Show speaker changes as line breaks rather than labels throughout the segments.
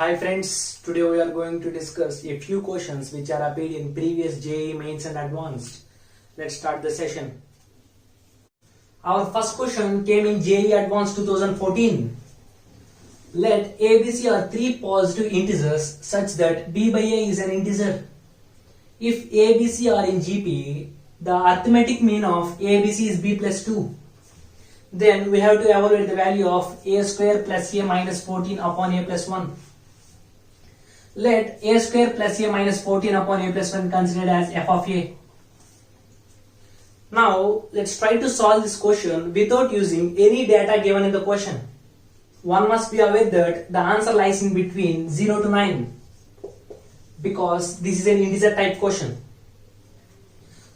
Hi friends, today we are going to discuss a few questions which are appeared in previous JEE Mains and Advanced. Let's start the session. Our first question came in JEE Advanced 2014. Let ABC are three positive integers such that B by A is an integer. If ABC are in GP, the arithmetic mean of ABC is B plus 2. Then we have to evaluate the value of A square plus A minus 14 upon A plus 1. Let A square plus A minus 14 upon A plus 1 considered as f of A. Now let's try to solve this question without using any data given in the question. One must be aware that the answer lies in between 0 to 9 because this is an integer type question.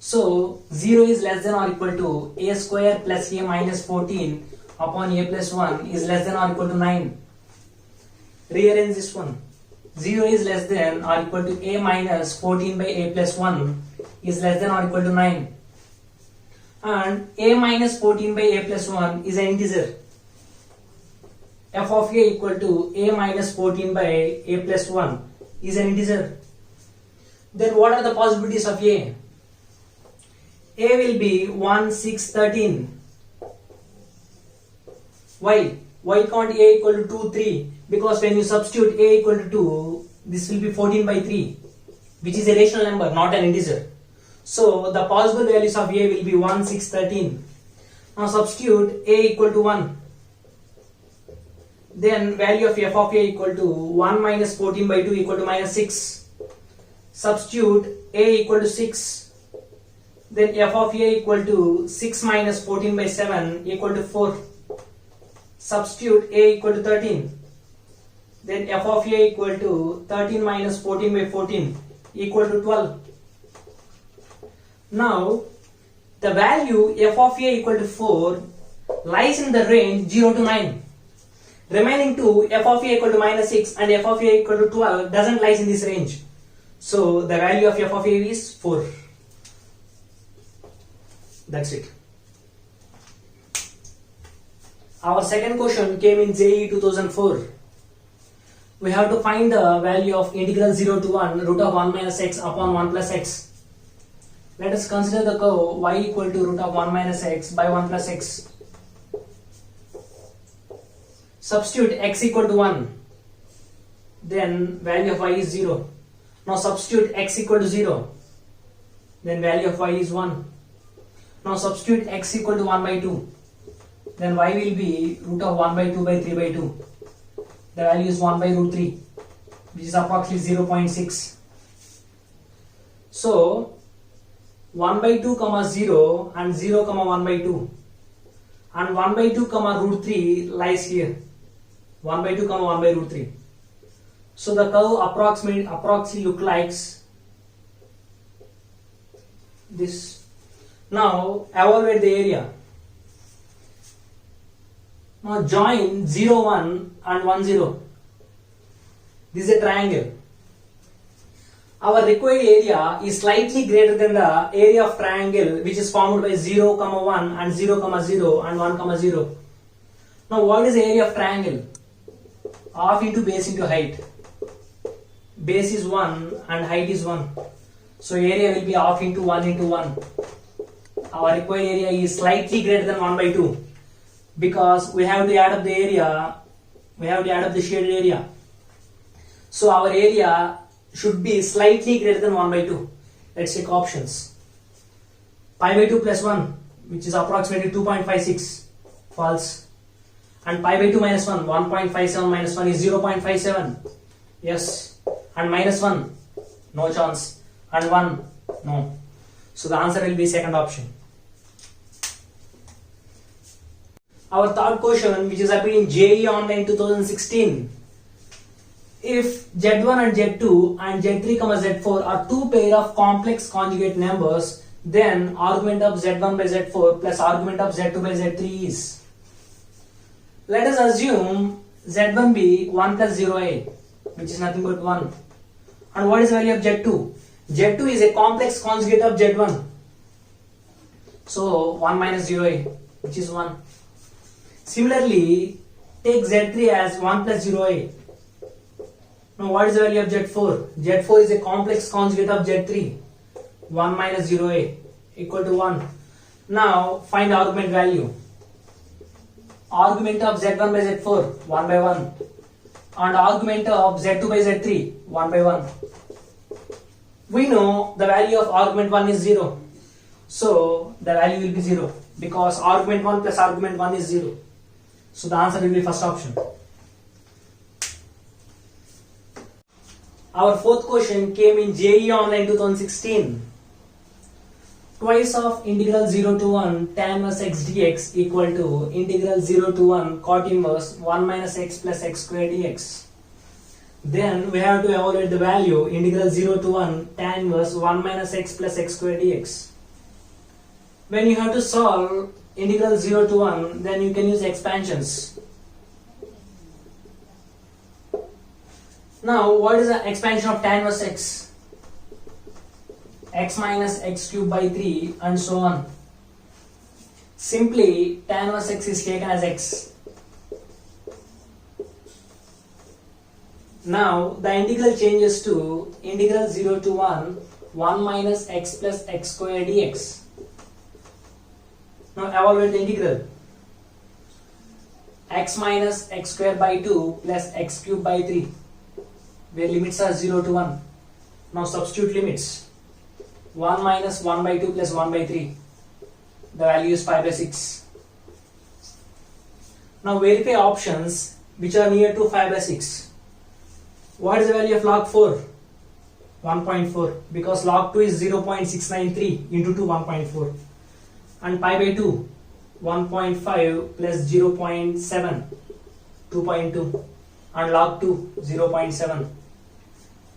So 0 is less than or equal to A square plus A minus 14 upon A plus 1 is less than or equal to 9. Rearrange this one. 0 is less than or equal to A minus 14 by A plus 1 is less than or equal to 9. And A minus 14 by A plus 1 is an integer. F of A equal to A minus 14 by A plus 1 is an integer. Then what are the possibilities of A? A will be 1, 6, 13. Why? Why can't A equal to 2, 3? Because when you substitute A equal to 2, this will be 14 by 3, which is a rational number, not an integer. So the possible values of A will be 1, 6, 13. Now substitute A equal to 1. Then value of f of A equal to 1 minus 14 by 2 equal to minus 6. Substitute A equal to 6. Then f of A equal to 6 minus 14 by 7 equal to 4. Substitute A equal to 13. Then f of A equal to 13 minus 14 by 14 equal to 12. Now the value f of A equal to 4 lies in the range 0 to 9. Remaining two, f of A equal to minus 6 and f of A equal to 12 doesn't lies in this range. So the value of f of A is 4. That's it. Our second question came in JEE 2004. We have to find the value of integral 0 to 1 root of 1 minus x upon 1 plus x. Let us consider the curve y equal to root of 1 minus x by 1 plus x. Substitute x equal to 1. Then value of y is 0. Now substitute x equal to 0. Then value of y is 1. Now substitute x equal to 1 by 2. Then y will be root of 1 by 2 by 3 by 2. The value is 1 by root 3, which is approximately 0.6. So 1 by 2 comma 0 and 0 comma 1 by 2. And 1 by 2 comma root 3 lies here. 1 by 2 comma 1 by root 3. So the curve approximately look like this. Now evaluate the area. Now join 0, 1 and 1, 0. This is a triangle. Our required area is slightly greater than the area of triangle which is formed by 0, 1 and 0, 0 and 1, 0. Now what is the area of triangle? Half into base into height. Base is 1 and height is 1. So area will be half into 1 into 1. Our required area is slightly greater than 1 by 2. Because we have to add up the area, we have to add up the shaded area. So our area should be slightly greater than 1 by 2. Let's take options. Pi by 2 plus 1, which is approximately 2.56, false. And pi by 2 minus 1, 1.57 minus 1 is 0.57, yes. And minus 1, no chance. And 1, no. So the answer will be second option. Our third question, which is appeared in JEE Online 2016. If Z1 and Z2 and Z3, Z4 are two pair of complex conjugate numbers, then argument of Z1 by Z4 plus argument of Z2 by Z3 is. Let us assume Z1 be 1 plus 0a, which is nothing but 1. And what is the value of Z2? Z2 is a complex conjugate of Z1. So 1 minus 0a, which is 1. Similarly, take Z3 as 1 plus 0a. Now what is the value of Z4? Z4 is a complex conjugate of Z3. 1 minus 0a equal to 1. Now find argument value. Argument of Z1 by Z4 1 by 1 and argument of Z2 by Z3 1 by 1. We know the value of argument 1 is 0. So the value will be 0 because argument 1 plus argument 1 is 0. So the answer will be first option. Our fourth question came in JEE Online 2016. Twice of integral 0 to 1 tan inverse x dx equal to integral 0 to 1 cot inverse 1 minus x plus x square dx. Then we have to evaluate the value integral 0 to 1 tan inverse 1 minus x plus x square dx. When you have to solve integral 0 to 1, then you can use expansions. Now what is the expansion of tan inverse x? X minus x cube by 3 and so on. Simply tan inverse x is taken as x. Now the integral changes to integral 0 to 1 1 minus x plus x square dx. Now evaluate the integral. X minus x square by 2 plus x cube by 3, where limits are 0 to 1. Now substitute limits. 1 minus 1 by 2 plus 1 by 3. The value is 5 by 6. Now verify options which are near to 5 by 6. What is the value of log 4? 1.4, because log 2 is 0.693 into 2, 1.4. And pi by 2, 1.5 plus 0.7, 2.2. And log 2, 0.7.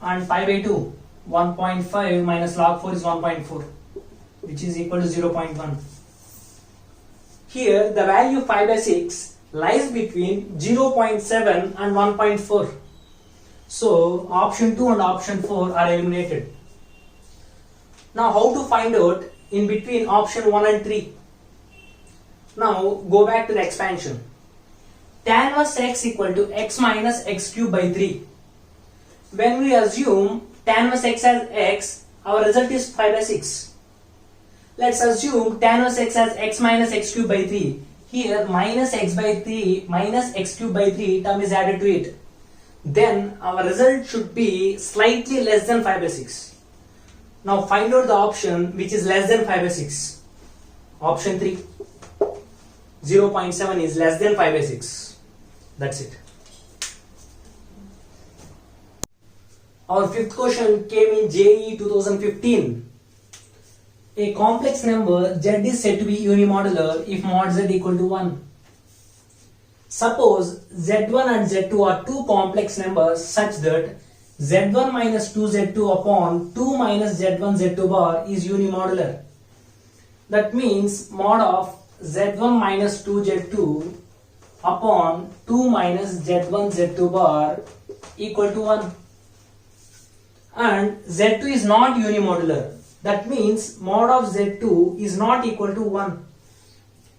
And pi by 2, 1.5 minus log 4 is 1.4, which is equal to 0.1. Here the value 5 by 6 lies between 0.7 and 1.4. So option 2 and option 4 are eliminated. Now how to find out in between option 1 and 3? Now go back to the expansion. Tan inverse x equal to x minus x cube by 3. When we assume tan inverse x as x, our result is 5 by 6. Let's assume tan inverse x as x minus x cube by 3. Here minus x by 3 minus x cube by 3 term is added to it. Then our result should be slightly less than 5 by 6. Now find out the option which is less than 5 by 6. Option 3. 0.7 is less than 5 by 6. That's it. Our fifth question came in JEE 2015. A complex number z is said to be unimodular if mod z equal to 1. Suppose z1 and z2 are two complex numbers such that z1 minus 2z2 upon 2 minus z1 z2 bar is unimodular. That means mod of z1 minus 2z2 upon 2 minus z1 z2 bar equal to 1. And z2 is not unimodular. That means mod of z2 is not equal to 1.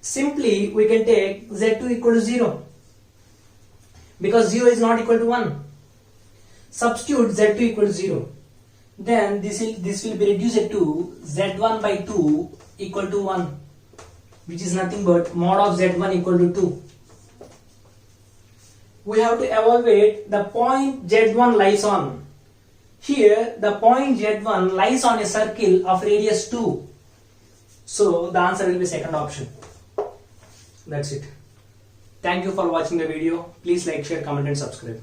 Simply we can take z2 equal to 0 because 0 is not equal to 1. Substitute z2 equal to 0. Then this will be reduced to z1 by 2 equal to 1, which is nothing but mod of z1 equal to 2. We have to evaluate the point z1 lies on. Here the point z1 lies on a circle of radius 2. So the answer will be second option. That's it. Thank you for watching the video. Please like, share, comment and subscribe.